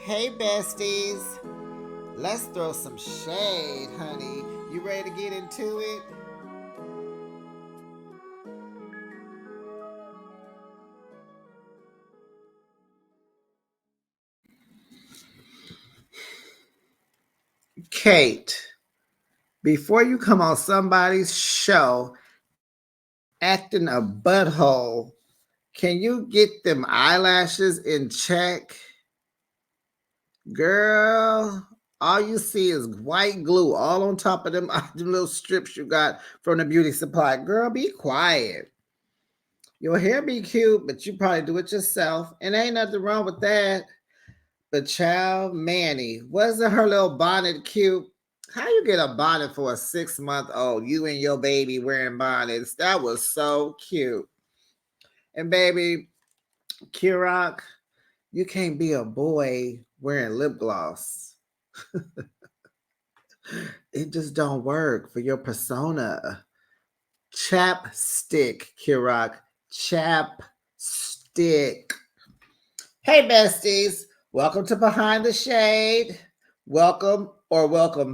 Hey, besties. Let's throw some shade, honey. You ready to get into it? Kate, before you come on somebody's show acting a butthole, can you get them eyelashes in check? Girl, all you see is white glue all on top of them, them little strips you got from the beauty supply. Girl, be quiet. Your hair be cute, but you probably do it yourself. And ain't nothing wrong with that. But child, Manny, wasn't her little bonnet cute? How you get a bonnet for a 6-month old? You and your baby wearing bonnets. That was so cute. And baby, Kirok, you can't be a boy wearing lip gloss. It just don't work for your persona. Chapstick, Kirok. Chapstick. Hey, besties. Welcome to Behind the Shade. Welcome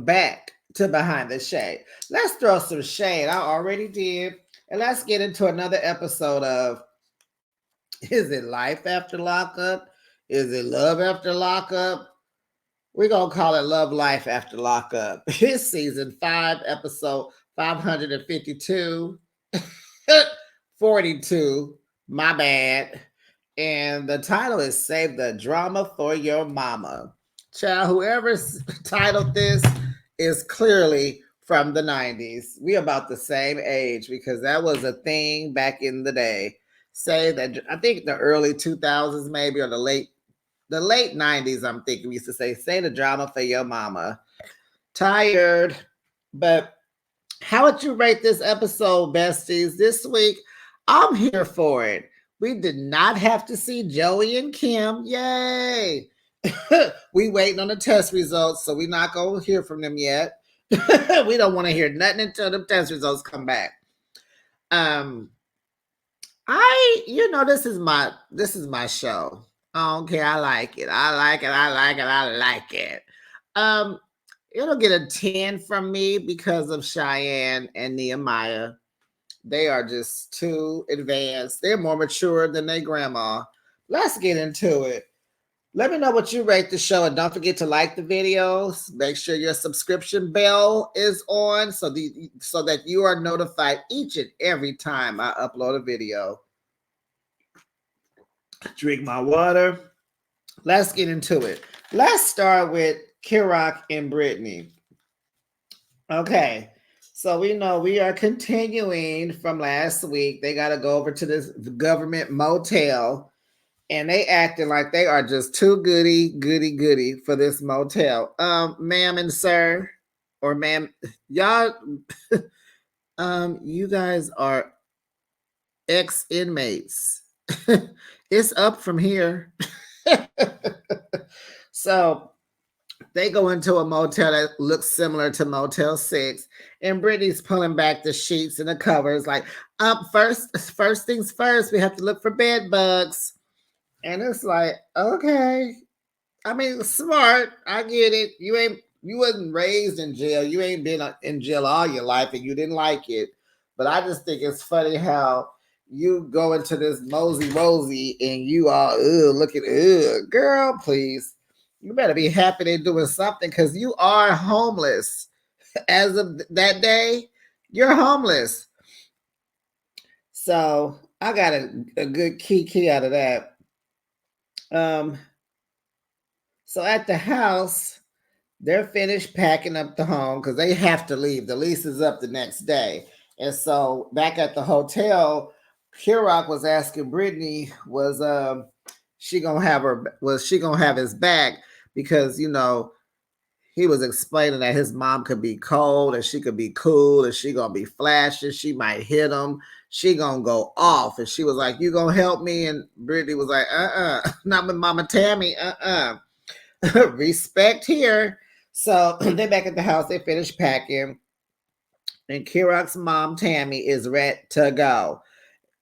back to Behind the Shade. Let's throw some shade. I already did. And let's get into another episode of Is it Life After Lockup? Is it Love After Lockup? We're going to call it Love Life After Lockup. It's season 5, episode 552. 42. My bad. And the title is Save the Drama for Your Mama. Child, whoever titled this is clearly from the 90s. We about the same age because that was a thing back in the day. Say that, I think the early 2000s maybe, or the late 90s, I'm thinking we used to say the drama for your mama. Tired. But how would you rate this episode, besties? This week, I'm here for it. We did not have to see Joey and Kim. Yay! We waiting on the test results, so we're not going to hear from them yet. We don't want to hear nothing until the test results come back. This is my show. I don't care. I like it. It'll get a 10 from me because of Cheyenne and Nehemiah. They are just too advanced. They're more mature than their grandma. Let's get into it. Let me know what you rate the show, and don't forget to like the videos. Make sure your subscription bell is on so that you are notified each and every time I upload a video. Drink my water. Let's get into it. Let's start with Kirok and Brittany. Okay. So we know we are continuing from last week. They got to go over to this government motel, and they acting like they are just too goody for this motel. Ma'am and sir, or ma'am, y'all, you guys are ex-inmates. It's up from here. So they go into a motel that looks similar to Motel 6, and Brittany's pulling back the sheets and the covers like, first things first, we have to look for bed bugs. And it's like, okay. I mean, smart. I get it. You wasn't raised in jail. You ain't been in jail all your life and you didn't like it. But I just think it's funny how you go into this mosey rosy and you are, girl, please. You better be happy they're doing something because you are homeless. As of that day, you're homeless. So I got a good key out of that. So at the house, they're finished packing up the home because they have to leave. The lease is up the next day. And so back at the hotel, Kirok was asking Brittany, was she gonna have his back? Because he was explaining that his mom could be cold and she could be cool and she gonna be flashing. She might hit him. She gonna go off. And she was like, you gonna help me? And Brittany was like, not with Mama Tammy, respect here. So they back at the house, they finished packing. And Kirok's mom, Tammy, is ready to go.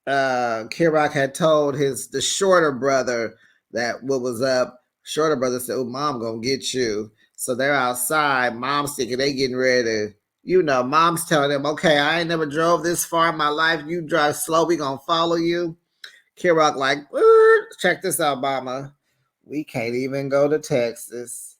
Kirok had told the shorter brother that what was up. Shorter brother said, "Oh, mom gonna get you." So they're outside. Mom's thinking they getting ready to, mom's telling them, "Okay, I ain't never drove this far in my life. You drive slow, we gonna follow you." Kirok like, check this out, mama. We can't even go to Texas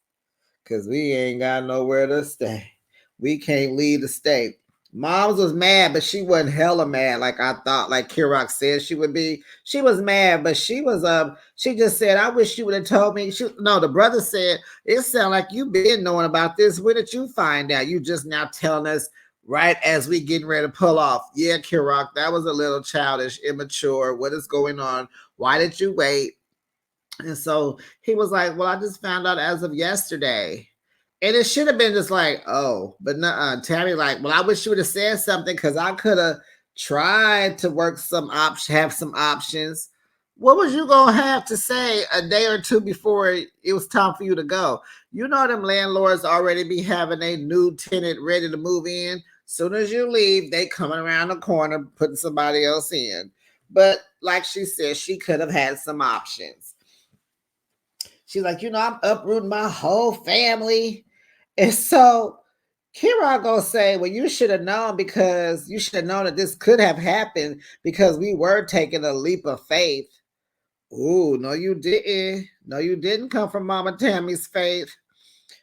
because we ain't got nowhere to stay. We can't leave the state. Mom's was mad, but she wasn't hella mad like I thought, like Kirok said she would be. She was mad, but she just said, I wish you would have told me. No, the brother said, it sounded like you been knowing about this. When did you find out? You just now telling us right as we getting ready to pull off. Yeah, Kirok, that was a little childish, immature. What is going on? Why did you wait? And so he was like, well, I just found out as of yesterday. And it should have been just like, oh, but nuh-uh. Tammy like, well, I wish you would have said something because I could have tried to work have some options. What was you gonna have to say a day or two before it was time for you to go? You know them landlords already be having a new tenant ready to move in. Soon as you leave, they coming around the corner putting somebody else in. But like she said, she could have had some options. She's like, I'm uprooting my whole family. And so Kira gonna say, well, you should have known because you should have known that this could have happened because we were taking a leap of faith. Ooh, no, you didn't. No, you didn't come from Mama Tammy's faith.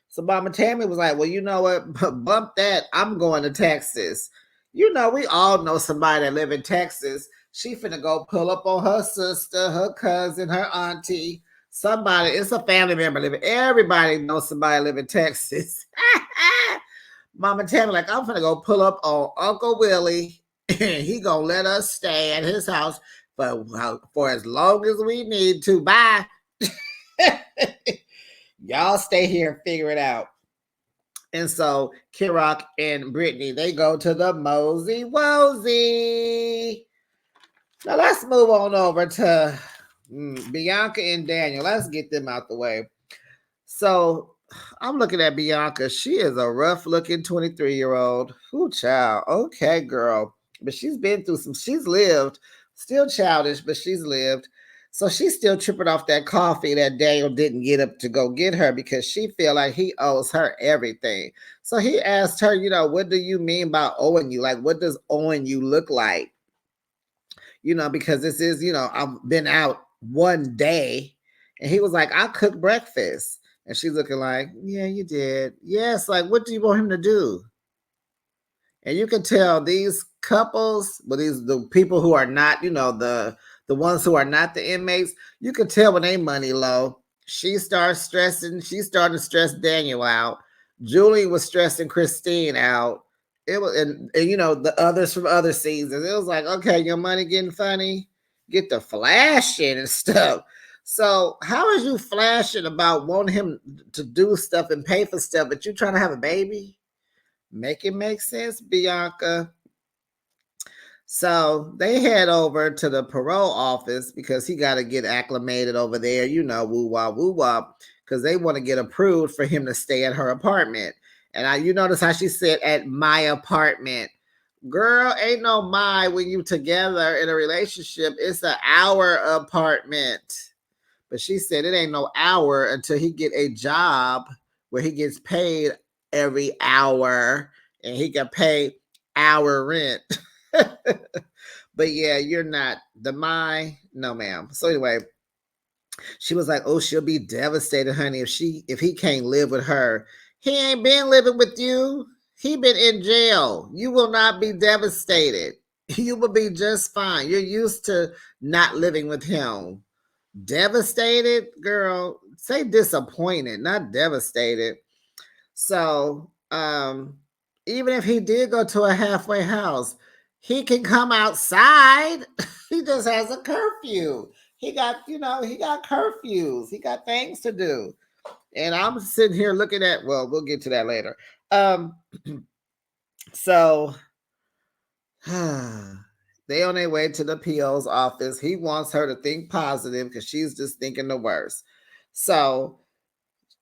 So Mama Tammy was like, well, you know what? Bump that. I'm going to Texas. We all know somebody that live in Texas. She finna go pull up on her sister, her cousin, her auntie. Somebody, it's a family member living. Everybody knows somebody live in Texas. Mama Tammy like, I'm finna go pull up on Uncle Willie. And he gonna let us stay at his house for as long as we need to. Bye. Y'all stay here and figure it out. And so Kirok and Brittany, they go to the Mosey Wozy. Now let's move on over to Bianca and Daniel. Let's get them out the way. So I'm looking at Bianca. She is a rough looking 23-year-old. Ooh, child. Okay, girl. But she's been through she's lived. Still childish, but she's lived. So she's still tripping off that coffee that Daniel didn't get up to go get her because she feel like he owes her everything. So he asked her, what do you mean by owing you? Like, what does owing you look like? Because this is, I've been out one day. And he was like, I cooked breakfast. And she's looking like, yeah, you did. Yes, like, what do you want him to do? And you can tell these couples, but the people who are not, the ones who are not the inmates, you can tell when they money low. She starts stressing. She started to stress Daniel out. Julie was stressing Christine out. It was, and the others from other seasons. It was like, okay, your money getting funny. Get the flashing and stuff. So how is you flashing about wanting him to do stuff and pay for stuff, but you trying to have a baby? Make it make sense, Bianca. So they head over to the parole office because he got to get acclimated over there, woo wah, because they want to get approved for him to stay at her apartment. And you notice how she said at my apartment. Girl, ain't no my when you together in a relationship. It's an our apartment. But she said it ain't no hour until he get a job where he gets paid every hour and he can pay our rent. But yeah, you're not no ma'am. So anyway, she was like, oh, she'll be devastated, honey, if he can't live with her. He ain't been living with you. He been in jail. You will not be devastated. You will be just fine. You're used to not living with him. Devastated, girl, say disappointed, not devastated. So even if he did go to a halfway house, he can come outside. He just has a curfew. He got curfews. He got things to do. And I'm sitting here looking at, well, we'll get to that later. So they on their way to the PO's office. He wants her to think positive because she's just thinking the worst. So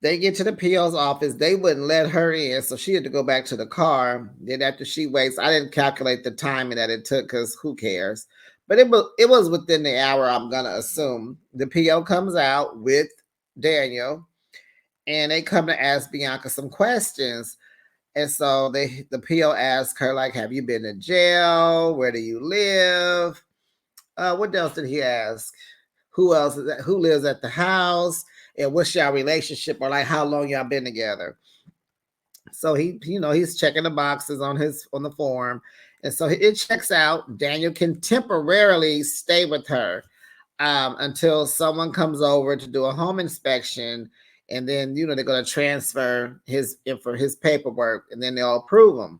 they get to the PO's office. They wouldn't let her in, so she had to go back to the car. Then after she waits, I didn't calculate the timing that it took because who cares? But it was within the hour, I'm going to assume. The PO comes out with Daniel, and they come to ask Bianca some questions. And so the PO asks her, like, have you been to jail? Where do you live? What else did he ask? Who else is that? Who lives at the house? And what's your relationship, or like how long y'all been together? So he's checking the boxes on the form. And so it checks out. Daniel can temporarily stay with her until someone comes over to do a home inspection, and then they're going to transfer his paperwork, and then they'll approve him.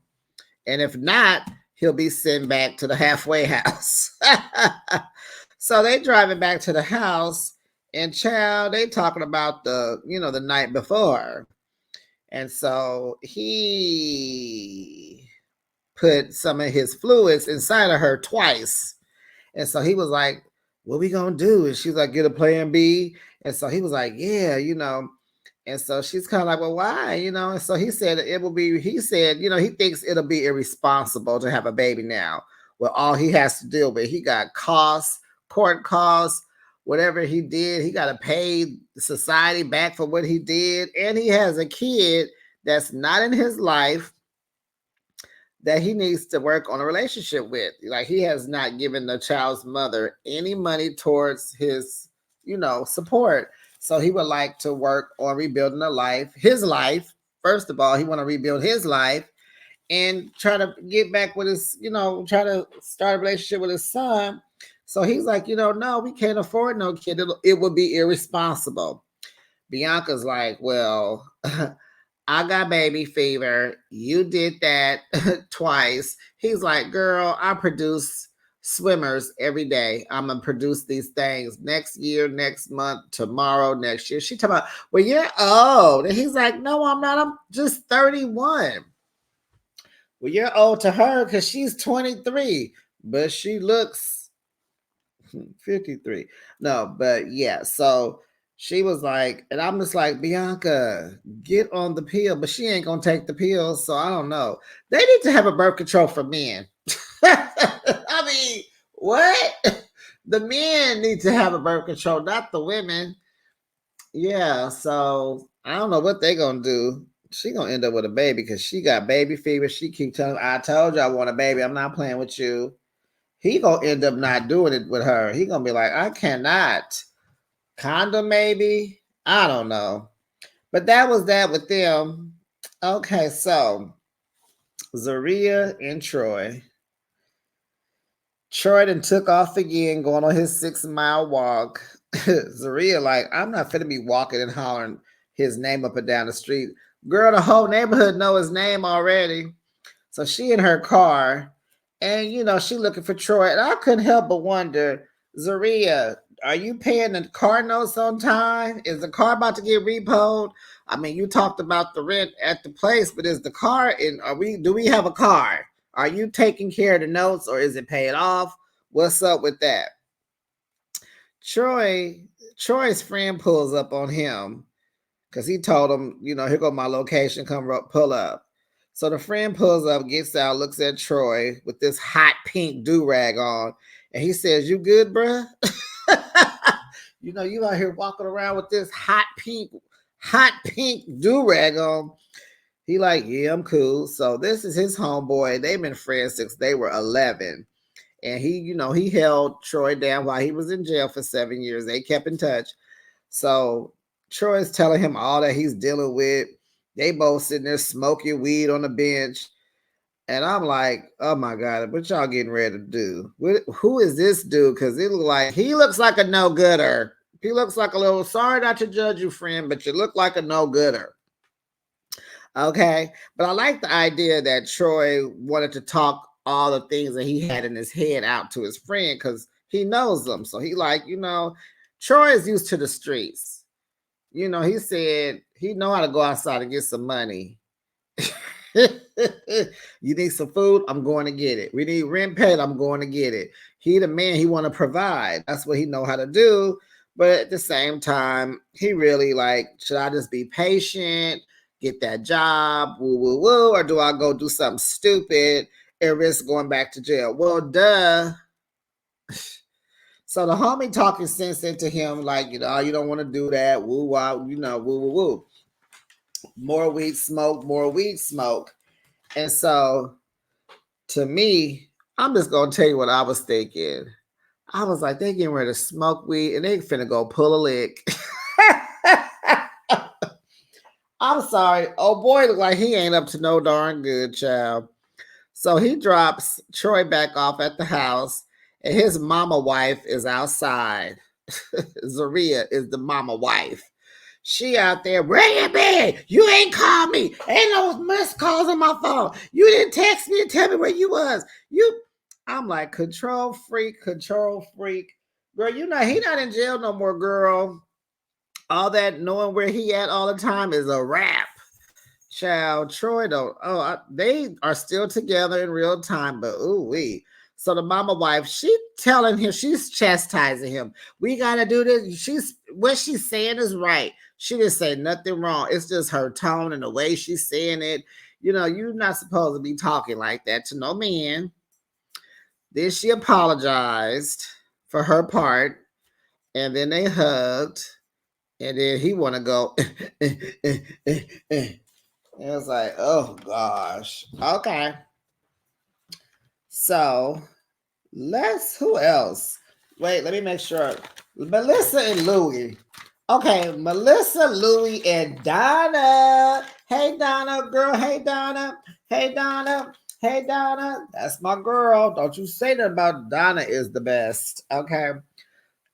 And if not, he'll be sent back to the halfway house. So they driving back to the house, and child, they talking about the night before. And so he put some of his fluids inside of her twice. And so he was like, what we gonna do? And she's like, get a plan B. And so he was like, yeah. And so she's kind of like, well, why? And so he said he thinks it'll be irresponsible to have a baby now. Well, all he has to deal with, he got court costs, whatever he did, he got to pay society back for what he did. And he has a kid that's not in his life that he needs to work on a relationship with. Like, he has not given the child's mother any money towards his, support. So he would like to work on rebuilding his life. First of all, he want to rebuild his life and try to get back with his, try to start a relationship with his son. So he's like, no, we can't afford no kid. It would be irresponsible. Bianca's like, well, I got baby fever. You did that twice. He's like, girl, I produce swimmers every day. I'm going to produce these things next year, next month, tomorrow, next year. She talking about, well, you're old. And he's like, no, I'm not. I'm just 31. Well, you're old to her because she's 23, but she looks 53. No, but yeah. So she was like, and I'm just like, Bianca, get on the pill, but she ain't gonna take the pill. So I don't know. They need to have a birth control for men. I mean, what? The men need to have a birth control, not the women. Yeah. So I don't know what they gonna do. She gonna end up with a baby because she got baby fever. She keep telling, I told you I want a baby. I'm not playing with you. He gonna end up not doing it with her. He gonna be like, I cannot. Condom, maybe. I don't know. But that was that with them. Okay, so Zaria and Troy. Troy then took off again, going on his 6-mile walk. Zaria like, I'm not finna be walking and hollering his name up and down the street. Girl, the whole neighborhood know his name already. So she in her car, and she looking for Troy. And I couldn't help but wonder, Zaria, are you paying the car notes on time? Is the car about to get repoed? I mean, you talked about the rent at the place, but is the car in? Do we have a car? Are you taking care of the notes, or is it paid off? What's up with that? Troy's friend pulls up on him because he told him, here go my location, come pull up. So the friend pulls up, gets out, looks at Troy with this hot pink do-rag on, and he says, you good, bruh? You out here walking around with this hot pink do-rag on. He like, yeah, I'm cool. So this is his homeboy. They've been friends since they were 11. And he held Troy down while he was in jail for 7 years. They kept in touch. So Troy's telling him all that he's dealing with. They both sitting there smoking weed on the bench. And I'm like, oh my God, what y'all getting ready to do? Who is this dude? Because he looks like a no-gooder. He looks like a little, sorry not to judge you, friend, but you look like a no-gooder. Okay. But I like the idea that Troy wanted to talk all the things that he had in his head out to his friend because he knows them. So he like, Troy is used to the streets. He said he know how to go outside and get some money. You need some food? I'm going to get it. We need rent paid? I'm going to get it. He the man, he want to provide. That's what he know how to do. But at the same time, he really like, should I just be patient, get that job, woo, woo, woo, or do I go do something stupid and risk going back to jail? Well, duh. So the homie talking sense into him, like, you don't want to do that. Woo, wow, woo, woo, woo. More weed smoke, more weed smoke. And so to me, I'm just going to tell you what I was thinking. I was like, they getting ready to smoke weed and they finna go pull a lick. I'm sorry. Oh boy, look like he ain't up to no darn good, child. So he drops Troy back off at the house, and his mama wife is outside. Zaria is the mama wife. She out there, where you been? You ain't called me. Ain't no missed calls on my phone. You didn't text me and tell me where you was. I'm like, control freak, control freak. Girl, he not in jail no more, girl. All that knowing where he at all the time is a wrap. Child, Troy don't. They are still together in real time, but ooh wee. So the mama wife, she telling him, she's chastising him. We gotta do this. What she's saying is right. She didn't say nothing wrong. It's just her tone and the way she's saying it. You're not supposed to be talking like that to no man. Then she apologized for her part, and then they hugged, and then he want to go. It was like, oh gosh. Okay. So who else? Wait, let me make sure. Melissa and Louie. Okay, Melissa, Louie, and Donna. Hey, Donna, girl. Hey, Donna. Hey, Donna. Hey, Donna. That's my girl. Don't you say that about Donna is the best. Okay.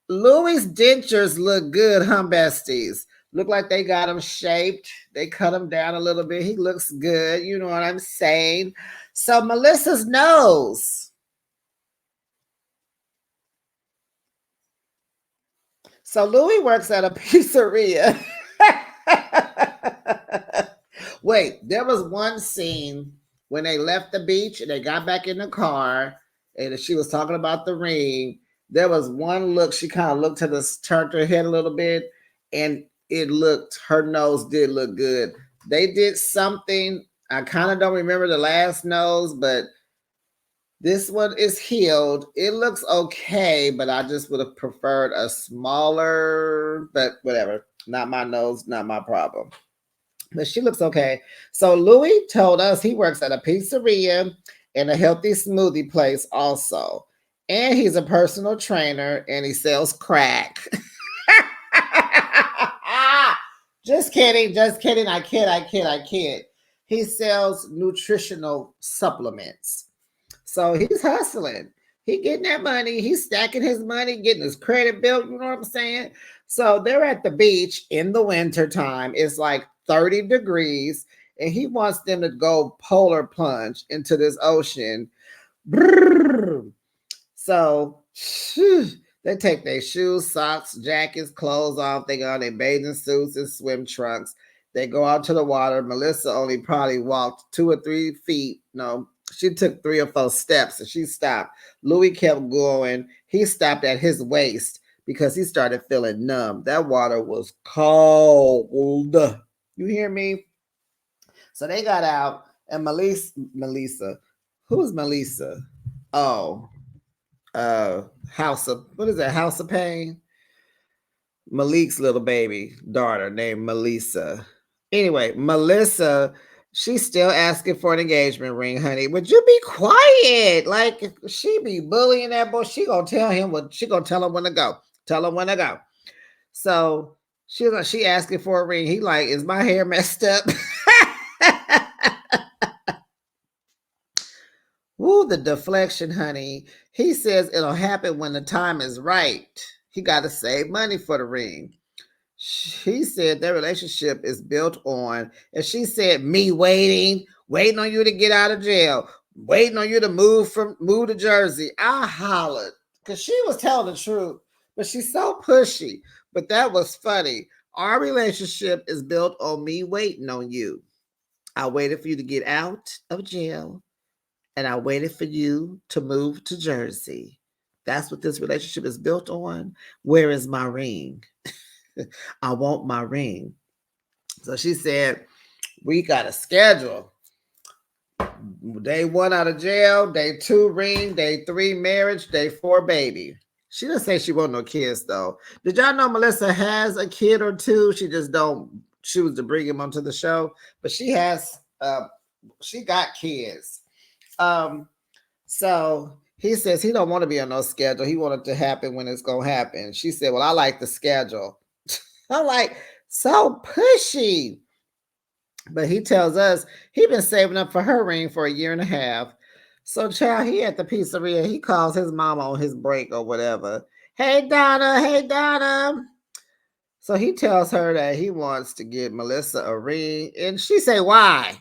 Louie's dentures look good, huh, besties? Look like they got him shaped. They cut him down a little bit. He looks good. You know what I'm saying? So Melissa's nose. So Louis works at a pizzeria. Wait, there was one scene when they left the beach and they got back in the car and she was talking about the ring. There was one look, she kind of looked to this, turned her head a little bit, and her nose did look good. They did something, I kind of don't remember the last nose, but this one is healed. It looks okay, but I just would have preferred a smaller, but whatever. Not my nose, not my problem. But she looks okay. So Louis told us he works at a pizzeria and a healthy smoothie place also. And he's a personal trainer and he sells crack. Just kidding, just kidding. I kid. He sells nutritional supplements. So he's hustling. He getting that money. He's stacking his money, getting his credit built. You know what I'm saying? So they're at the beach in the winter time. It's like 30 degrees, and he wants them to go polar plunge into this ocean. So they take their shoes, socks, jackets, clothes off. They go in their bathing suits and swim trunks. They go out to the water. Melissa only probably walked 2 or 3 feet. No, she took 3 or 4 steps and she stopped. Louis kept going. He stopped at his waist because he started feeling numb. That water was cold. You hear me? So they got out, and Melissa, who's Melissa? Oh, House of, what is that? House of Pain? Malik's little baby daughter named Melissa. Anyway, Melissa, she's still asking for an engagement ring, honey. Would you be quiet? Like, she be bullying that boy. She gonna tell him when to go. Tell him when to go. So she asking for a ring. He like, is my hair messed up? Woo, the deflection, honey. He says it'll happen when the time is right. He got to save money for the ring. She said their relationship is built on, and she said, me waiting on you to get out of jail, waiting on you to move to Jersey. I hollered because she was telling the truth, but she's so pushy. But that was funny. Our relationship is built on me waiting on you. I waited for you to get out of jail, and I waited for you to move to Jersey. That's what this relationship is built on. Where is my ring? I want my ring. So she said, we got a schedule. Day 1 out of jail, day 2 ring, day 3 marriage, day 4 baby. She didn't say she want no kids though. Did y'all know Melissa has a kid or two? She just don't choose to bring him onto the show, but she has. She got kids. Um, so he says he don't want to be on no schedule. He wanted to happen when it's gonna happen. She said, "Well, I like the schedule." I'm like, so pushy. But he tells us he been saving up for her ring for a year and a half. So, child, he at the pizzeria. He calls his mama on his break or whatever. Hey, Donna. Hey, Donna. So he tells her that he wants to get Melissa a ring. And she say, why?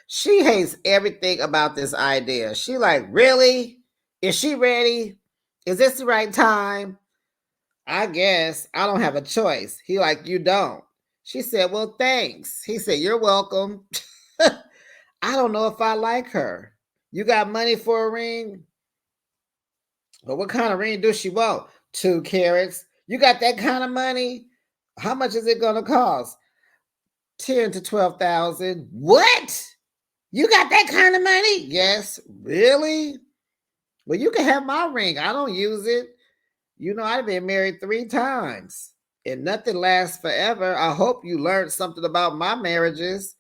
She hates everything about this idea. She like, really? Is she ready? Is this the right time? I guess I don't have a choice. He like, you don't. She said, well, thanks. He said, you're welcome. I don't know if I like her. You got money for a ring? But what kind of ring does she want? 2 carats. You got that kind of money? How much is it going to cost? 10 to 12,000. What? You got that kind of money? Yes. Really? Well, you can have my ring. I don't use it. You know, I've been married 3 times and nothing lasts forever. I hope you learned something about my marriages.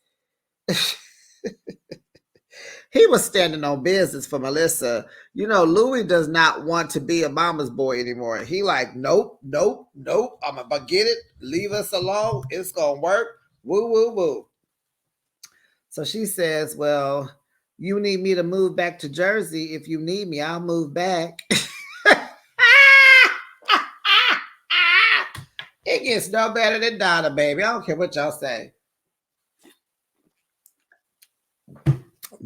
He was standing on business for Melissa. You know, Louis does not want to be a mama's boy anymore. He like, nope, nope, nope. I'm about to get it. Leave us alone. It's going to work. Woo, woo, woo. So she says, well, you need me to move back to Jersey. If you need me, I'll move back. It gets no better than Donna, baby. I don't care what y'all say.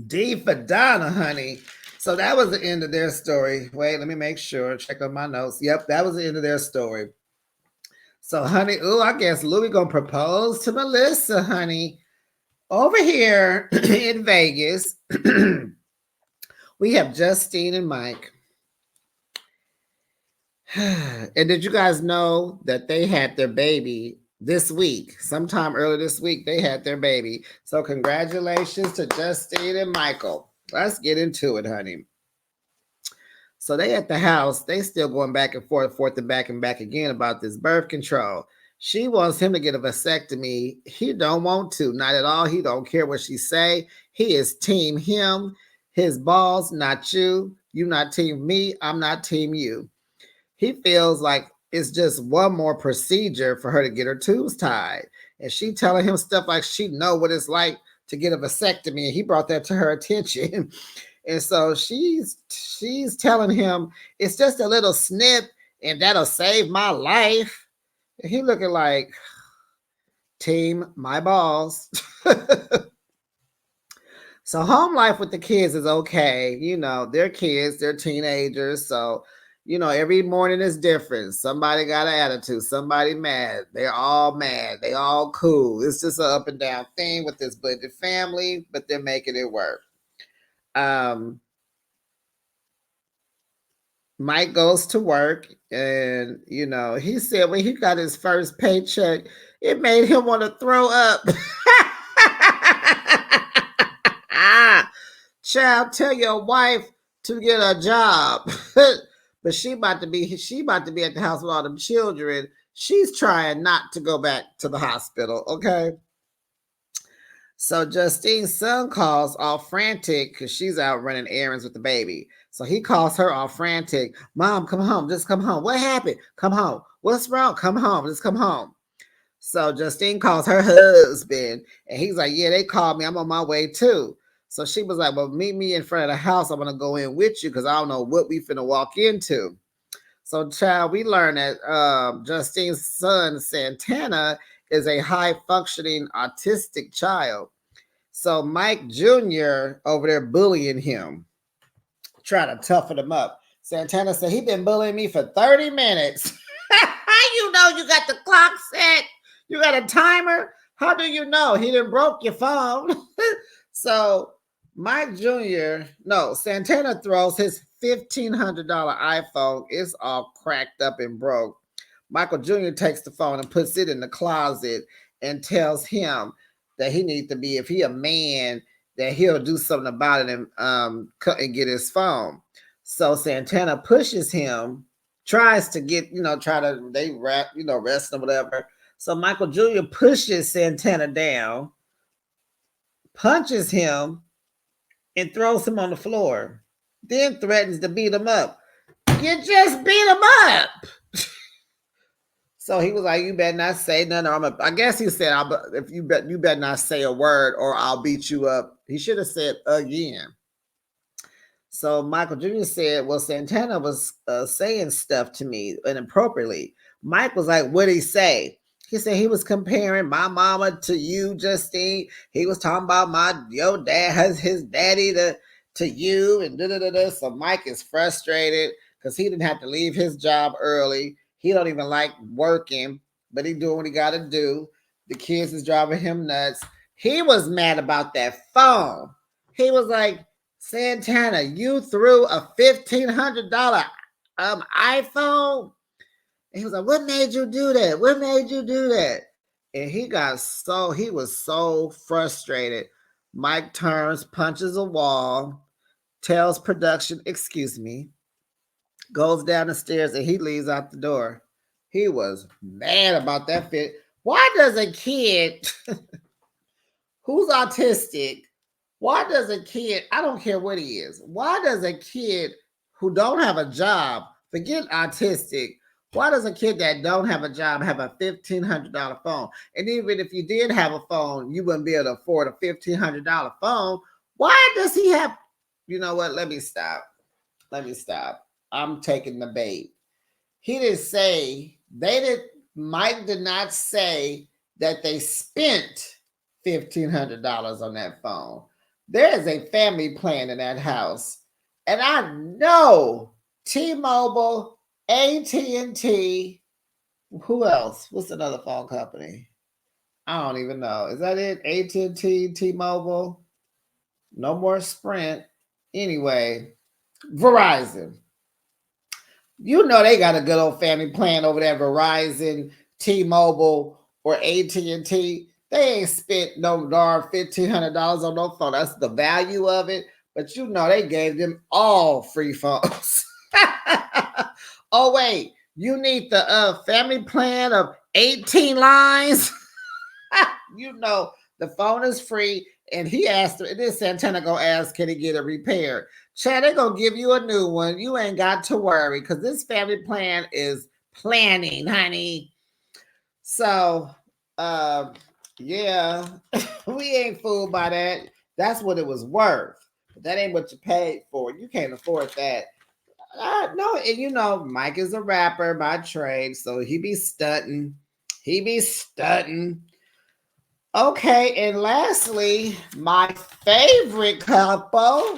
D for Donna, honey. So that was the end of their story. Wait, let me make sure. Check on my notes. Yep, that was the end of their story. So, honey, I guess Louis gonna propose to Melissa, honey. Over here in Vegas, we have Justine and Mike. And did you guys know that they had their baby this week? Sometime earlier this week, they had their baby. So congratulations to Justine and Michael. Let's get into it, honey. So they at the house, they still going back and forth and back again about this birth control. She wants him to get a vasectomy. He don't want to, not at all. He don't care what she say. He is team him, his balls, not you. You not team me. I'm not team you. He feels like it's just one more procedure for her to get her tubes tied. And she telling him stuff like she know what it's like to get a vasectomy. And he brought that to her attention. And so she's telling him it's just a little snip and that'll save my life. And he looking like, team, my balls. So home life with the kids is okay. You know, they're kids, they're teenagers. So, you know, every morning is different. Somebody got an attitude, somebody mad. They're all mad. They all cool. It's just an up and down thing with this blended family, but they're making it work. Mike goes to work and, you know, he said when he got his first paycheck, it made him want to throw up. Child, tell your wife to get a job. But she about to be at the house with all them children. She's trying not to go back to the hospital, okay? So Justine's son calls all frantic because she's out running errands with the baby. So he calls her all frantic. Mom, come home. Just come home. What happened? Come home. What's wrong? Come home. Just come home. So Justine calls her husband. And he's like, yeah, they called me. I'm on my way too. So she was like, well, meet me in front of the house. I'm going to go in with you because I don't know what we finna walk into. So, child, we learned that Justine's son, Santana, is a high-functioning autistic child. So Mike Jr. over there bullying him, trying to toughen him up. Santana said, he been bullying me for 30 minutes. You know you got the clock set. You got a timer. How do you know? He done broke your phone. So Mike Jr., Santana throws his $1,500 iPhone. It's all cracked up and broke. Michael Jr. takes the phone and puts it in the closet and tells him that he needs to be, if he a man, that he'll do something about it and get his phone. So Santana pushes him, tries to get, they rest or whatever. So Michael Jr. pushes Santana down, punches him, and throws him on the floor. Then threatens to beat him up. You just beat him up. So he was like, "You better not say nothing." I guess he said, "If you better not say a word, or I'll beat you up." He should have said again. So Michael Jr. said, "Well, Santana was saying stuff to me inappropriately." Mike was like, "What did he say?" He said he was comparing my mama to you, Justine. He was talking about your dad has his daddy to you, and da da da da. So Mike is frustrated because he didn't have to leave his job early. He don't even like working, but he doing what he got to do. The kids is driving him nuts. He was mad about that phone. He was like, "Santana, you threw a $1,500 iPhone?" And he was like, "What made you do that? What made you do that?" And he was so frustrated. Mike turns, punches a wall, tells production, "Excuse me," goes down the stairs, and he leaves out the door. He was mad about that fit. Why does a kid who's autistic, why does a kid, I don't care what he is, why does a kid who don't have a job, forget autistic, why does a kid that don't have a job have a $1,500 phone? And even if you did have a phone, you wouldn't be able to afford a $1,500 phone. Why does he have, you know what, let me stop. I'm taking the bait. He didn't say, Mike did not say that they spent $1,500 on that phone. There is a family plan in that house. And I know T-Mobile, AT&T, who else? What's another phone company? I don't even know. Is that it? AT&T, T-Mobile? No more Sprint. Anyway, Verizon. You know they got a good old family plan over there, Verizon, T-Mobile, or AT&T. They ain't spent no darn $1,500 on no phone. That's the value of it. But you know they gave them all free phones. Oh wait, you need the family plan of 18 lines. You know the phone is free. And he asked, and then Santana gonna ask, can he get it repaired? Chad, they're gonna give you a new one. You ain't got to worry because this family plan is planning, honey. So, yeah, we ain't fooled by that. That's what it was worth. But that ain't what you paid for. You can't afford that. No, and you know, Mike is a rapper by trade, so he be stunting. He be stunting. Okay, and lastly, my favorite couple.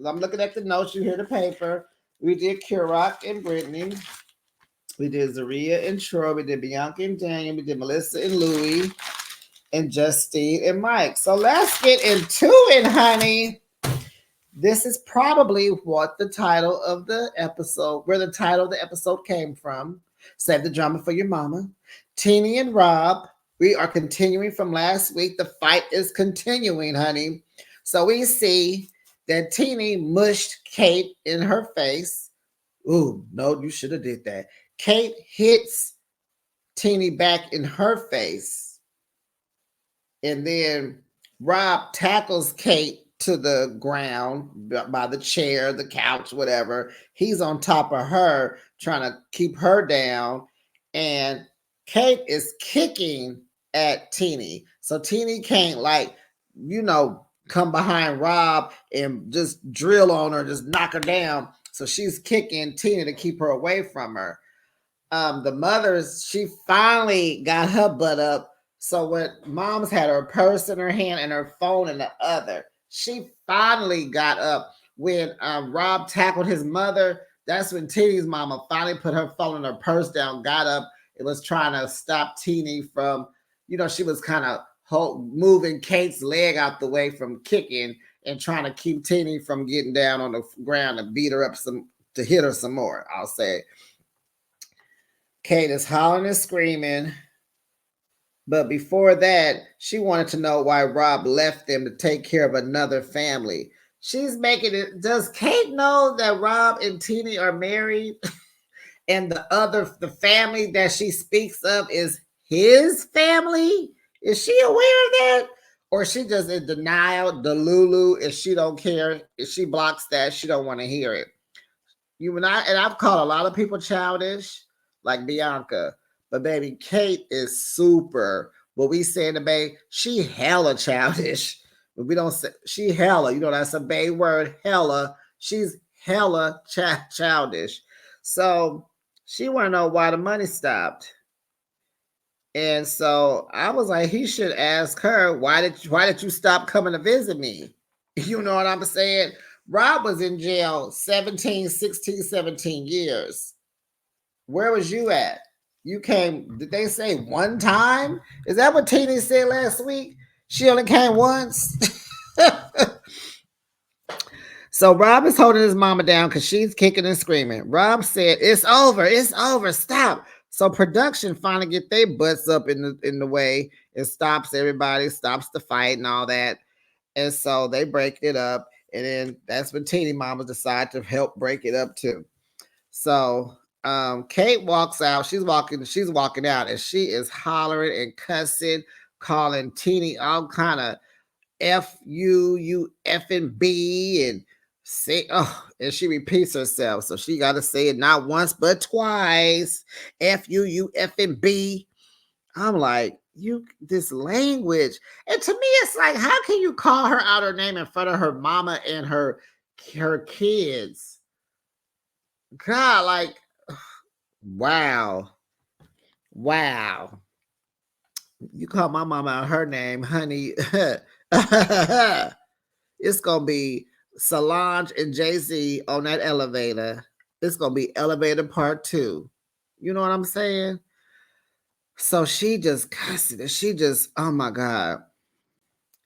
I'm looking at the notes. You hear the paper. We did Kirok and Brittany. We did Zaria and Troy. We did Bianca and Daniel. We did Melissa and Louie. And Justine and Mike. So let's get into it, honey. This is probably what the title of the episode, where the title of the episode came from. Save the drama for your mama. Teenie and Rob. We are continuing from last week. The fight is continuing, honey. So we see that Teenie mushed Kate in her face. Ooh, no, you should have did that. Kate hits Teenie back in her face. And then Rob tackles Kate to the ground by the chair, the couch, whatever. He's on top of her, trying to keep her down. And Kate is kicking at Teenie. So Teenie can't, come behind Rob and just drill on her, just knock her down. So she's kicking Teenie to keep her away from her. The mother's, she finally got her butt up. So when mom's had her purse in her hand and her phone in the other, she finally got up. When Rob tackled his mother, that's when Teenie's mama finally put her phone and her purse down, got up. It was trying to stop Teenie from, she was kind of moving Kate's leg out the way from kicking and trying to keep Teenie from getting down on the ground and beat her up to hit her some more, I'll say. Kate is hollering and screaming. But before that, she wanted to know why Rob left them to take care of another family. She's making it. Does Kate know that Rob and Tina are married? And the family that she speaks of is his family? Is she aware of that? Or she just in denial, Delulu, if she don't care, if she blocks that, she don't want to hear it. You and I've called a lot of people childish, like Bianca, but baby, Kate is super. What we say in the Bay, she hella childish. But we don't say she hella, that's a Bay word, hella. She's hella childish. So she want to know why the money stopped. And so I was like, he should ask her, why did you stop coming to visit me? You know what I'm saying? Rob was in jail 17, 16, 17 years. Where was you at? You came, did they say one time? Is that what Tina said last week? She only came once? So Rob is holding his mama down because she's kicking and screaming. Rob said, it's over, stop. So production finally get their butts up in the way. It stops everybody, stops the fight and all that. And so they break it up. And then that's when Teeny Mama decide to help break it up too. So Kate walks out. She's walking out, and she is hollering and cussing, calling Teeny all kind of F you effing B, and say, oh, and she repeats herself. So she got to say it not once, but twice. F you effing B. I'm like, this language. And to me, it's like, how can you call her out her name in front of her mama and her kids? God, like, wow. You call my mama out her name, honey. It's gonna be Solange and Jay-Z on that elevator. It's gonna be elevator part 2. You know what I'm saying? So she just cussing and she just, oh my God.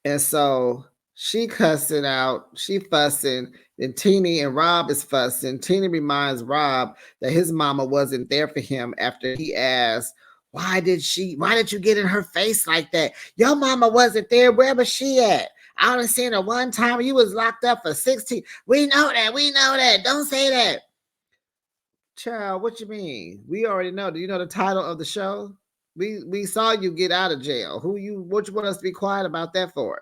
And so she cussing out, she fussing, and Teeny and Rob is fussing. Teeny reminds Rob that his mama wasn't there for him after he asked, why did you get in her face like that? Your mama wasn't there. Where was she at? I only seen her one time. You was locked up for 16. We know that. Don't say that. Child, what you mean? We already know. Do you know the title of the show? We saw you get out of jail. What you want us to be quiet about that for?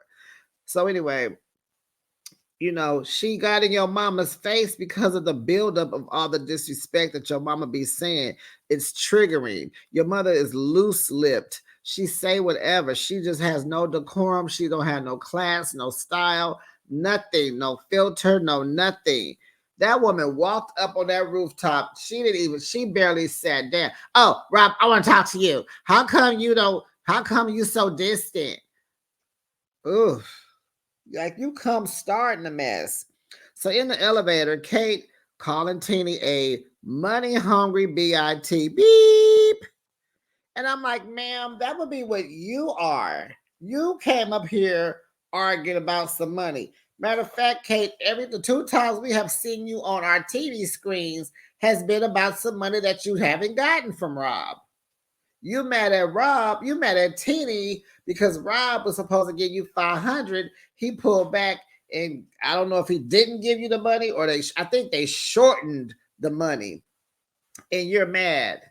So anyway, she got in your mama's face because of the buildup of all the disrespect that your mama be saying. It's triggering. Your mother is loose-lipped. She say whatever. She just has no decorum. She don't have no class, no style, nothing, no filter, no nothing. That woman walked up on that rooftop. She barely sat down. Oh, Rob, I want to talk to you. How come you so distant? Oof. Like, you come starting a mess. So in the elevator, Kate calling Teeny a money-hungry B.I.T. beep. And I'm like, ma'am, that would be what you are. You came up here arguing about some money. Matter of fact, Kate, the 2 times we have seen you on our TV screens has been about some money that you haven't gotten from Rob. You mad at Rob, you mad at Teeny because Rob was supposed to give you $500. He pulled back, and I don't know if he didn't give you the money or I think they shortened the money. And you're mad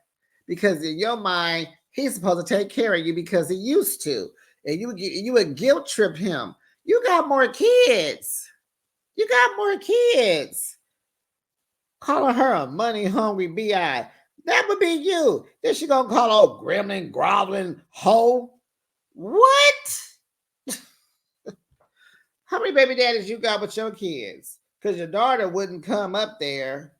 because in your mind, he's supposed to take care of you because he used to. And you would guilt trip him. You got more kids. Calling her a money hungry BI. That would be you. Then she gonna call old gremlin, groveling hoe. What? How many baby daddies you got with your kids? Because your daughter wouldn't come up there.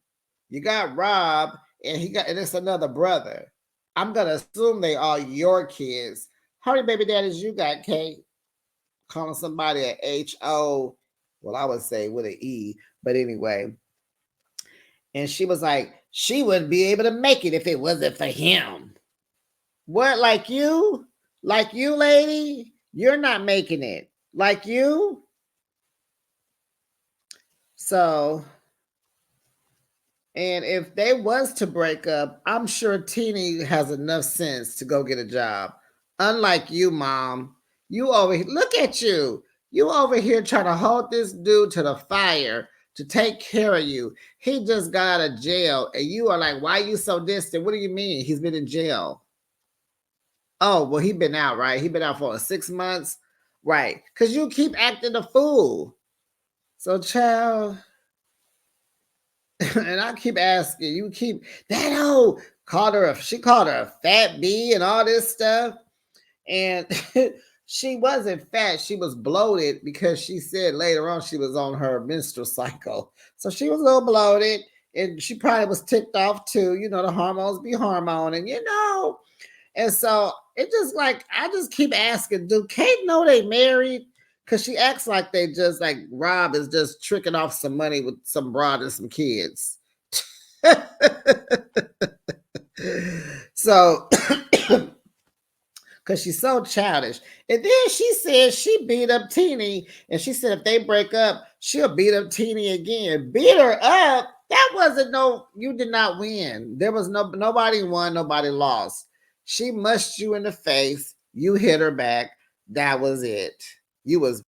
You got Rob, and it's another brother. I'm gonna assume they are your kids. How many baby daddies you got, Kate? Calling somebody a H-O. Well, I would say with an E, but anyway. And she was like, she wouldn't be able to make it if it wasn't for him. What, like you? Like you, lady? You're not making it. Like you? So, and if they was to break up, I'm sure Teeny has enough sense to go get a job. Unlike you, Mom. You always, look at you. You over here trying to hold this dude to the fire to take care of you. He just got out of jail, and you are like, why are you so distant? What do you mean? He's been in jail. Oh, well, he been out, right? He been out for 6 months. Right. Because you keep acting a fool. So, child, and I keep asking, you keep that old she called her a fat bee and all this stuff. And she wasn't fat, she was bloated because she said later on she was on her menstrual cycle. So she was a little bloated and she probably was ticked off too. You know, the hormones be hormoning, you know. And so it just like I just keep asking, do Kate know they married? Because she acts like they just like Rob is just tricking off some money with some broad and some kids. So because she's so childish. And then she said she beat up Teeny, and she said if they break up, she'll beat up Teeny again. Beat her up? That wasn't no. You did not win. There was nobody won, nobody lost. She mushed you in the face. You hit her back. That was it. You was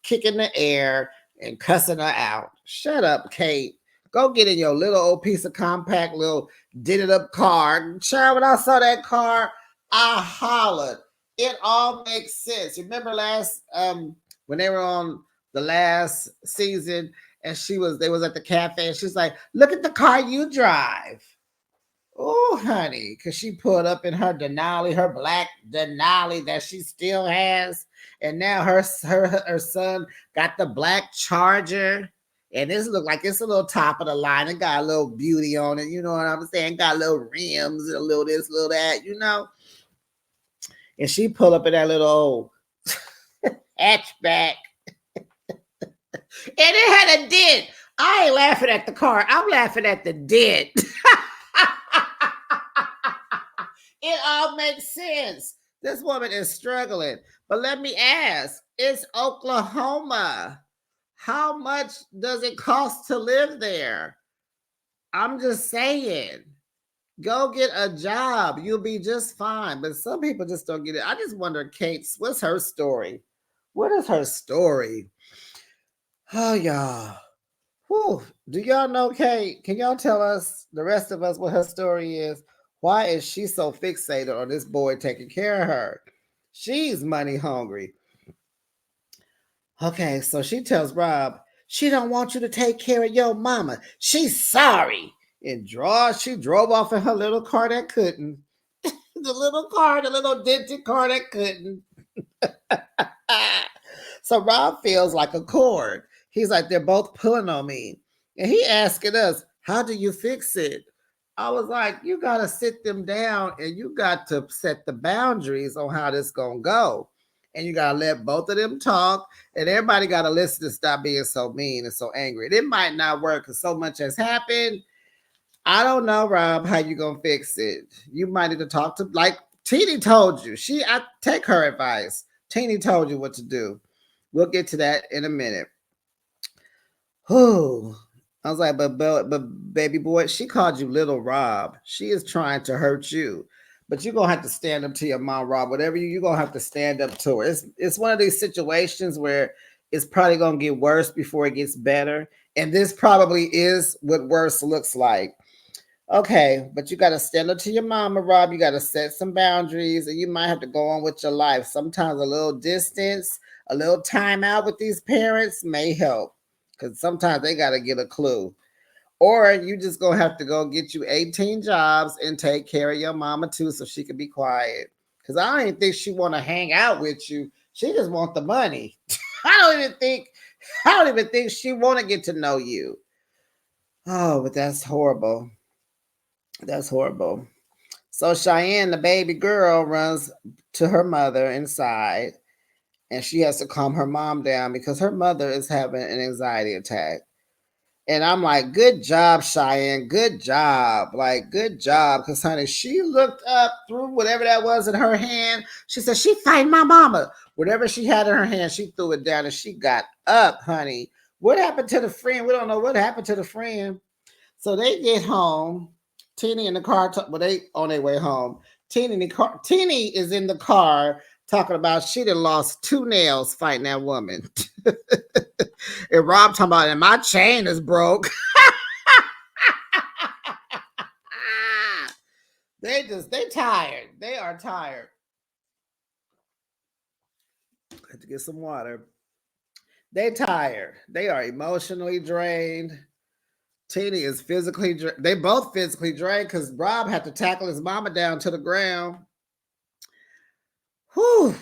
kicking the air and cussing her out. Shut up, Kate. Go get in your little old piece of compact, little did it up car. Child, when I saw that car, I hollered. It all makes sense. Remember last when they were on the last season and they was at the cafe and she's like, look at the car you drive. Oh, honey, because she pulled up in her Denali, her black Denali that she still has. And now her son got the black Charger. And this look like it's a little top of the line. It got a little beauty on it. You know what I'm saying? Got little rims and a little this, little that, you know? And she pulled up in that little old hatchback. And it had a dent. I ain't laughing at the car. I'm laughing at the dent. It all makes sense. This woman is struggling. But let me ask, it's Oklahoma. How much does it cost to live there? I'm just saying. Go get a job. You'll be just fine. But some people just don't get it. I just wonder, Kate, what's her story? What is her story? Oh, y'all. Whew. Do y'all know, Kate? Can y'all tell us, the rest of us, what her story is? Why is she so fixated on this boy taking care of her? She's money hungry. Okay, so she tells Rob, she don't want you to take care of your mama. She's sorry. And she drove off in her little car that couldn't. The little dented car that couldn't. So Rob feels like a cord. He's like, they're both pulling on me. And he asking us, how do you fix it? I was like, you got to sit them down and you got to set the boundaries on how this going to go. And you got to let both of them talk. And everybody got to listen to stop being so mean and so angry. It might not work because so much has happened. I don't know, Rob, how you going to fix it. You might need to talk to, like Teeny told you. I take her advice. Teeny told you what to do. We'll get to that in a minute. Oh, I was like, but baby boy, she called you little Rob. She is trying to hurt you. But you're going to have to stand up to your mom, Rob. Whatever you're going to have to stand up to her. It's one of these situations where it's probably going to get worse before it gets better. And this probably is what worse looks like. Okay, but you got to stand up to your mama, Rob. You got to set some boundaries and you might have to go on with your life. Sometimes a little distance, a little time out with these parents may help because sometimes they got to get a clue. Or you just going to have to go get you 18 jobs and take care of your mama too so she can be quiet. Because I don't even think she want to hang out with you. She just want the money. I don't even think she want to get to know you. Oh, but that's horrible. That's horrible. So Cheyenne, the baby girl, runs to her mother inside and she has to calm her mom down because her mother is having an anxiety attack. And I'm like, good job, Cheyenne. Good job. Like, good job. Because, honey, she looked up through whatever that was in her hand. She said, she fighting my mama. Whatever she had in her hand, she threw it down and she got up, honey. What happened to the friend? We don't know what happened to the friend. So they get home. Teeny in the car, they on their way home. Teeny is in the car talking about she done lost 2 nails fighting that woman. And Rob talking about, and my chain is broke. They tired. They are tired. I had to get some water. They tired. They are emotionally drained. Teeny is physically drained. They both physically drained because Rob had to tackle his mama down to the ground. Whew.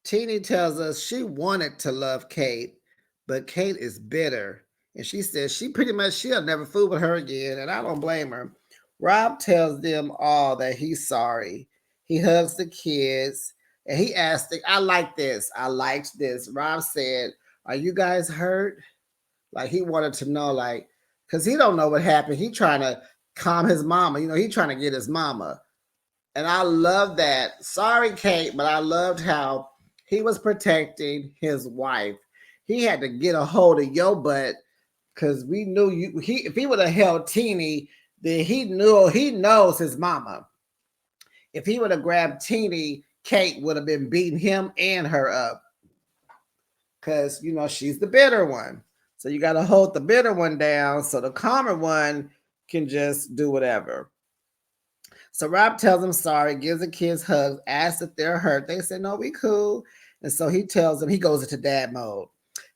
Teeny tells us she wanted to love Kate, but Kate is bitter. And she says she pretty much she'll never fool with her again. And I don't blame her. Rob tells them all that he's sorry. He hugs the kids and he asked, I like this. I liked this. Rob said, are you guys hurt? Like he wanted to know, like, because he don't know what happened. He trying to calm his mama. You know, he trying to get his mama. And I love that. Sorry, Kate, but I loved how he was protecting his wife. He had to get a hold of your butt because we knew you. If he would have held Teeny, then he knows his mama. If he would have grabbed Teeny, Kate would have been beating him and her up. Because she's the bitter one. So you got to hold the bitter one down so the calmer one can just do whatever. So Rob tells them sorry, gives the kids hugs, asks if they're hurt. They say, no, we cool. And so he tells them, he goes into dad mode.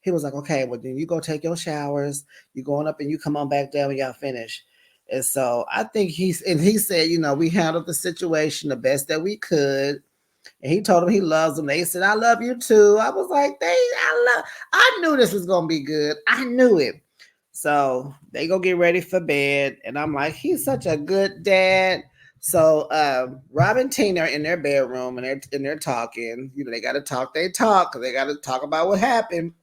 He was like, okay, well, then you go take your showers. You going up and you come on back down when y'all finish. And so I think he said, we handled the situation the best that we could. And he told them he loves them. They said, I love you too. I was like, I knew this was going to be good. I knew it. So they go get ready for bed. And I'm like, he's such a good dad. So Rob and Tina are in their bedroom and they're talking. They got to talk. They talk because they got to talk about what happened.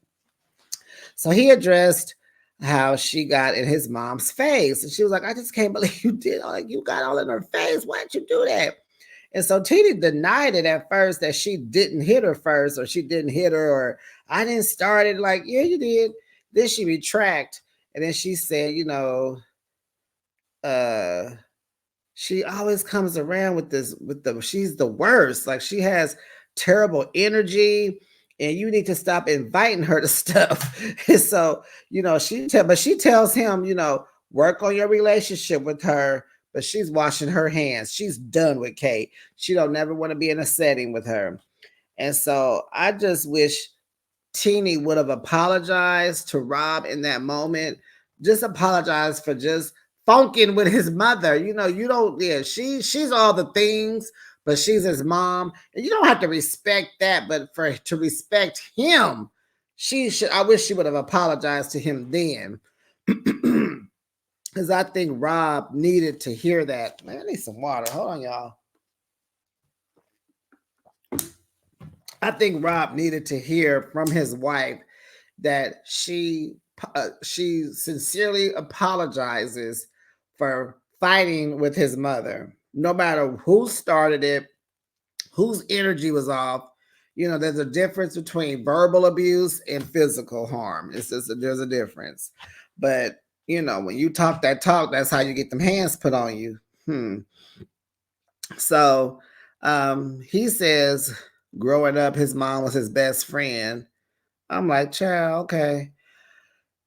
So he addressed how she got in his mom's face. And she was like, I just can't believe you did. Like, you got all in her face. Why'd you do that? And so Tina denied it at first that she didn't hit her first or she didn't hit her or I didn't start it. Like, yeah, you did. Then she retracted. And then she said, she always comes around with she's the worst. Like she has terrible energy and you need to stop inviting her to stuff. And so, she tells him, work on your relationship with her, but she's washing her hands. She's done with Kate. She don't never want to be in a setting with her. And so I just wish Teeny would have apologized to Rob in that moment. Just apologize for just funking with his mother. You don't, she's all the things, but she's his mom. And you don't have to respect that, but to respect him, I wish she would have apologized to him then. Because I think Rob needed to hear that. Man, I need some water. Hold on, y'all. I think Rob needed to hear from his wife that she sincerely apologizes for fighting with his mother. No matter who started it, whose energy was off, there's a difference between verbal abuse and physical harm. There's a difference. But when you talk that talk, that's how you get them hands put on you. So he says growing up, his mom was his best friend. I'm like, child, okay.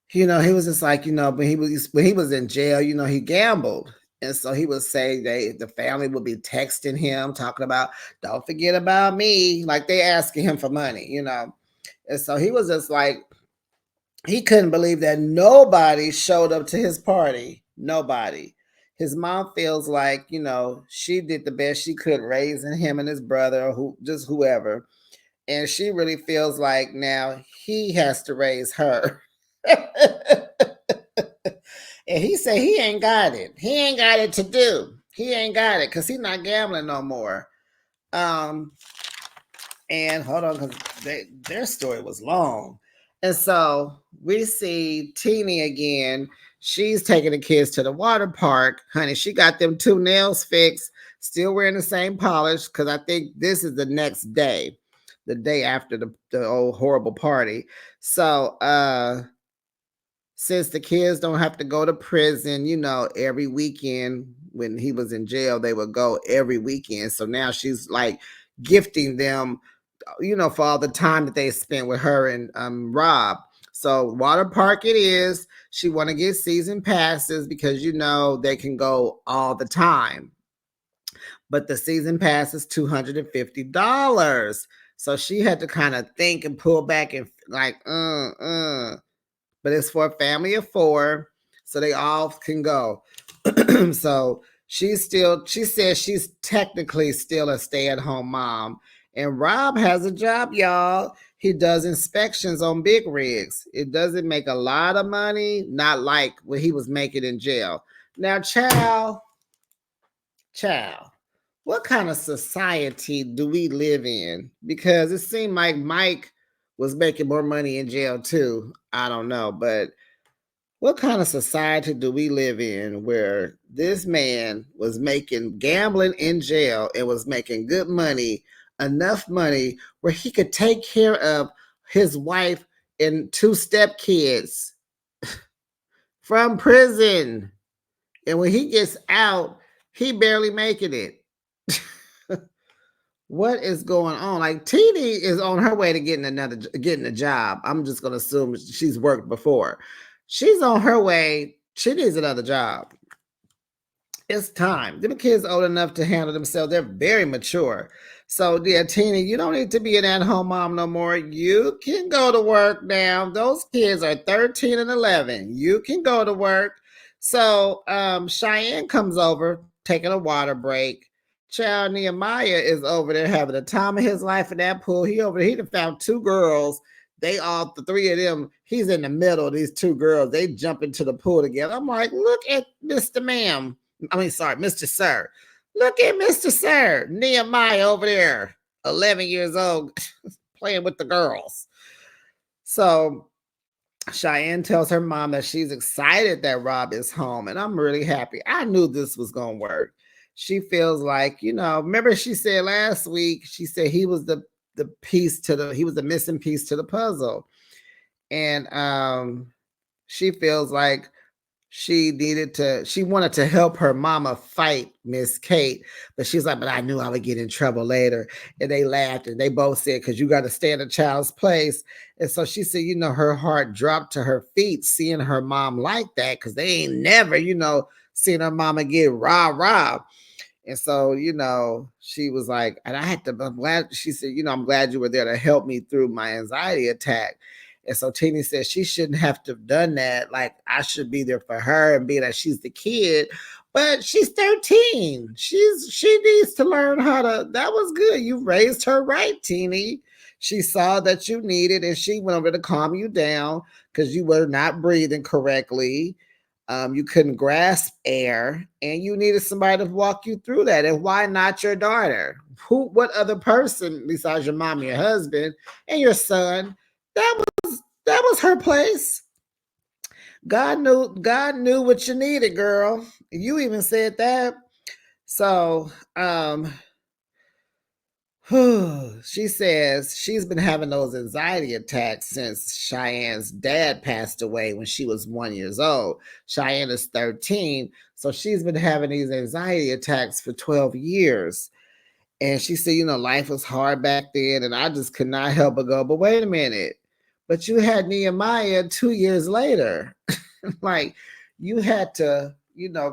He was just like, when he was in jail, he gambled. And so he would say the family would be texting him, talking about, don't forget about me. Like they asking him for money, And so he was just like, he couldn't believe that nobody showed up to his party. Nobody. His mom feels like, she did the best she could raising him and his brother or just whoever. And she really feels like now he has to raise her. And he said he ain't got it. He ain't got it to do. He ain't got it because he's not gambling no more. And hold on, because their story was long. And so we see Teeny again. She's taking the kids to the water park. Honey, she got them 2 nails fixed, still wearing the same polish, because I think this is the next day, the day after the old horrible party. So since the kids don't have to go to prison, every weekend, when he was in jail, they would go every weekend. So now she's like gifting them, for all the time that they spent with her and Rob. So water park it is. She want to get season passes because they can go all the time. But the season pass is $250. So she had to kind of think and pull back and like, But it's for a family of 4, so they all can go. So she says she's technically still a stay-at-home mom. And Rob has a job, y'all. He does inspections on big rigs. It doesn't make a lot of money, not like what he was making in jail. Now, child, what kind of society do we live in? Because it seemed like Mike was making more money in jail too. I don't know, but what kind of society do we live in where this man was making gambling in jail and was making good money, enough money where he could take care of his wife and 2 stepkids from prison? And when he gets out, he barely making it. What is going on? Like, Teeny is on her way to getting a job. I'm just gonna assume she's worked before. She's on her way. She needs another job. It's time. Them kids old enough to handle themselves. They're very mature. So, yeah, Teeny, you don't need to be an at-home mom no more. You can go to work now. Those kids are 13 and 11. You can go to work. So, Cheyenne comes over, taking a water break. Child Nehemiah is over there having the time of his life in that pool. He done found 2 girls. The 3 of them, he's in the middle of these 2 girls. They jump into the pool together. I'm like, look at Mr. Sir. Look at Mr. Sir. Nehemiah over there, 11 years old, playing with the girls. So Cheyenne tells her mom that she's excited that Rob is home, and I'm really happy. I knew this was going to work. She feels like, remember she said last week, she said he was the missing piece to the puzzle. And she feels like she wanted to help her mama fight Miss Kate, but she's like, but I knew I would get in trouble later. And they laughed and they both said, because you got to stay in a child's place. And so she said, her heart dropped to her feet seeing her mom like that, because they ain't never, seen her mama get rah. And so, she was like, and I'm glad, she said, I'm glad you were there to help me through my anxiety attack. And so Teeny said she shouldn't have to have done that. Like, I should be there for her and be that she's the kid. But she's 13. She needs to learn that was good. You raised her right, Teeny. She saw that you needed, and she went over to calm you down because you were not breathing correctly. You couldn't grasp air, and you needed somebody to walk you through that. And why not your daughter? What other person besides your mom, your husband, and your son? That was her place. God knew what you needed, girl. You even said that. So, she says she's been having those anxiety attacks since Cheyenne's dad passed away when she was 1 year old. Cheyenne is 13, so she's been having these anxiety attacks for 12 years. And she said, life was hard back then, and I just could not help but go, but wait a minute. But you had Nehemiah 2 years later. Like, you had to,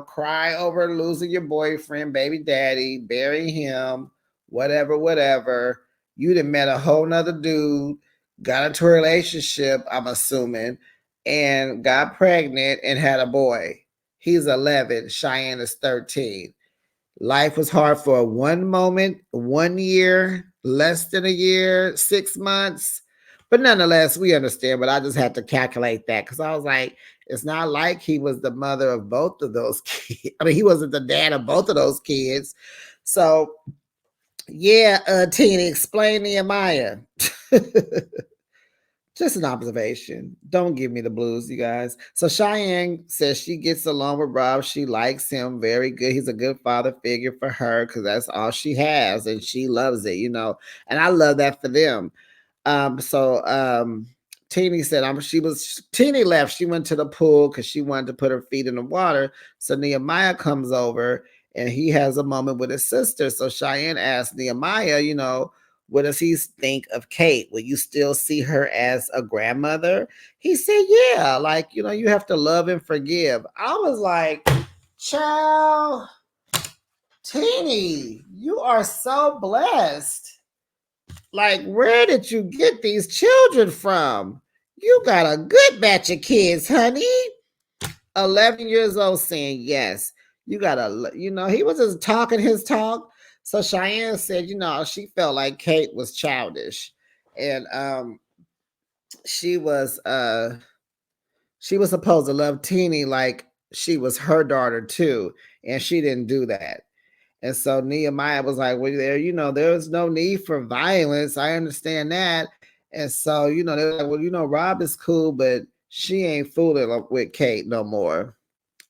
cry over losing your boyfriend, baby daddy, bury him, whatever. You done met a whole nother dude, got into a relationship, I'm assuming, and got pregnant and had a boy. He's 11. Cheyenne is 13. Life was hard for 1 moment, 1 year, less than a year, 6 months. But nonetheless, we understand. But I just had to calculate that because I was like, it's not like he was the mother of both of those kids. I mean, he wasn't the dad of both of those kids. So, yeah, Tina, explain Nehemiah. Just an observation. Don't give me the blues, you guys. So Cheyenne says she gets along with Rob. She likes him very good. He's a good father figure for her because that's all she has, and she loves it, And I love that for them. So Teeny said, Teeny left. She went to the pool because she wanted to put her feet in the water. So Nehemiah comes over and he has a moment with his sister. So Cheyenne asked Nehemiah, what does he think of Kate? Will you still see her as a grandmother? He said, yeah, like, you have to love and forgive. I was like, child, Teeny, you are so blessed. Like, where did you get these children from? You got a good batch of kids, honey. 11 years old saying yes. You got to, he was just talking his talk. So Cheyenne said, she felt like Kate was childish. And she was supposed to love Teeny like she was her daughter too. And she didn't do that. And so Nehemiah was like, well, there's no need for violence. I understand that. And so, they're like, well, Rob is cool, but she ain't fooling with Kate no more.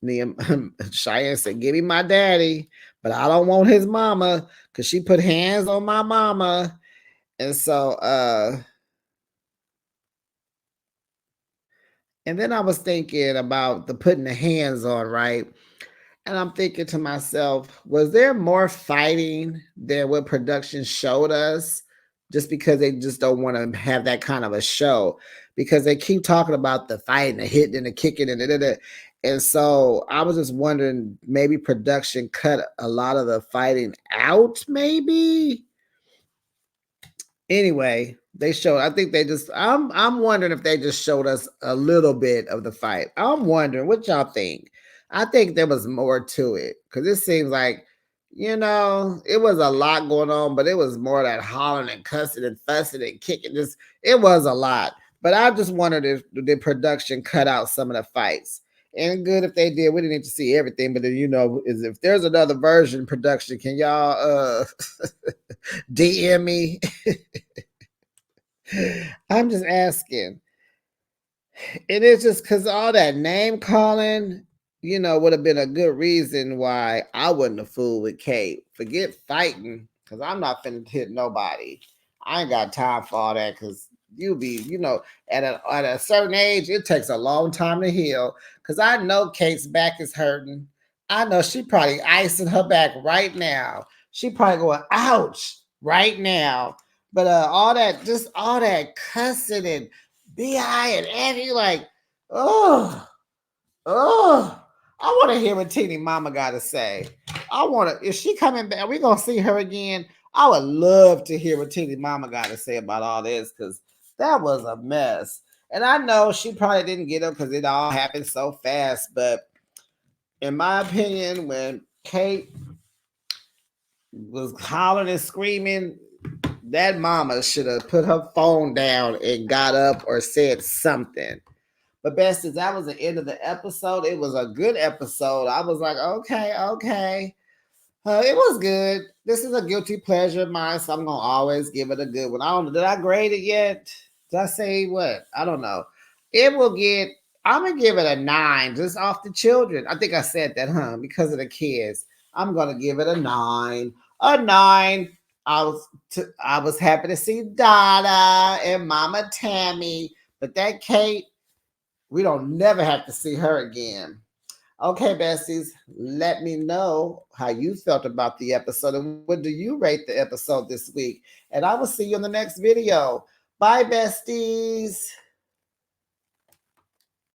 Cheyenne said, give me my daddy, but I don't want his mama because she put hands on my mama. And so, and then I was thinking about the putting the hands on, right? And I'm thinking to myself, was there more fighting than what production showed us? Just because they just don't want to have that kind of a show, because they keep talking about the fighting, the hitting, and the kicking, and so I was just wondering, maybe production cut a lot of the fighting out, maybe. Anyway, they showed. I think they just. I'm wondering if they just showed us a little bit of the fight. I'm wondering what y'all think. I think there was more to it because it seems like, it was a lot going on, but it was more that hollering and cussing and fussing and kicking. Just it was a lot. But I just wondered if the production cut out some of the fights. And good if they did. We didn't need to see everything, but then is if there's another version production, can y'all DM me? I'm just asking. It is just because all that name calling, would have been a good reason why I wouldn't have fooled with Kate. Forget fighting, because I'm not finna hit nobody. I ain't got time for all that, because you be, at a certain age, it takes a long time to heal. Because I know Kate's back is hurting. I know she probably icing her back right now. She probably going, ouch, right now. But all that cussing and BI and Annie, like, oh, I want to hear what Teeny Mama got to say. Is she coming back? Are we going to see her again? I would love to hear what Teeny Mama got to say about all this, because that was a mess. And I know she probably didn't get up because it all happened so fast. But in my opinion, when Kate was hollering and screaming, that mama should have put her phone down and got up or said something. But Besties, that was the end of the episode. It was a good episode. I was like, okay. It was good. This is a guilty pleasure of mine, so I'm going to always give it a good one. I don't know. Did I grade it yet? Did I say what? I don't know. I'm going to give it a 9 just off the children. I think I said that, because of the kids. I'm going to give it a 9. A 9. I was happy to see Donna and Mama Tammy, but that Kate, we don't never have to see her again. Okay, besties, let me know how you felt about the episode and what do you rate the episode this week. And I will see you in the next video. Bye, besties.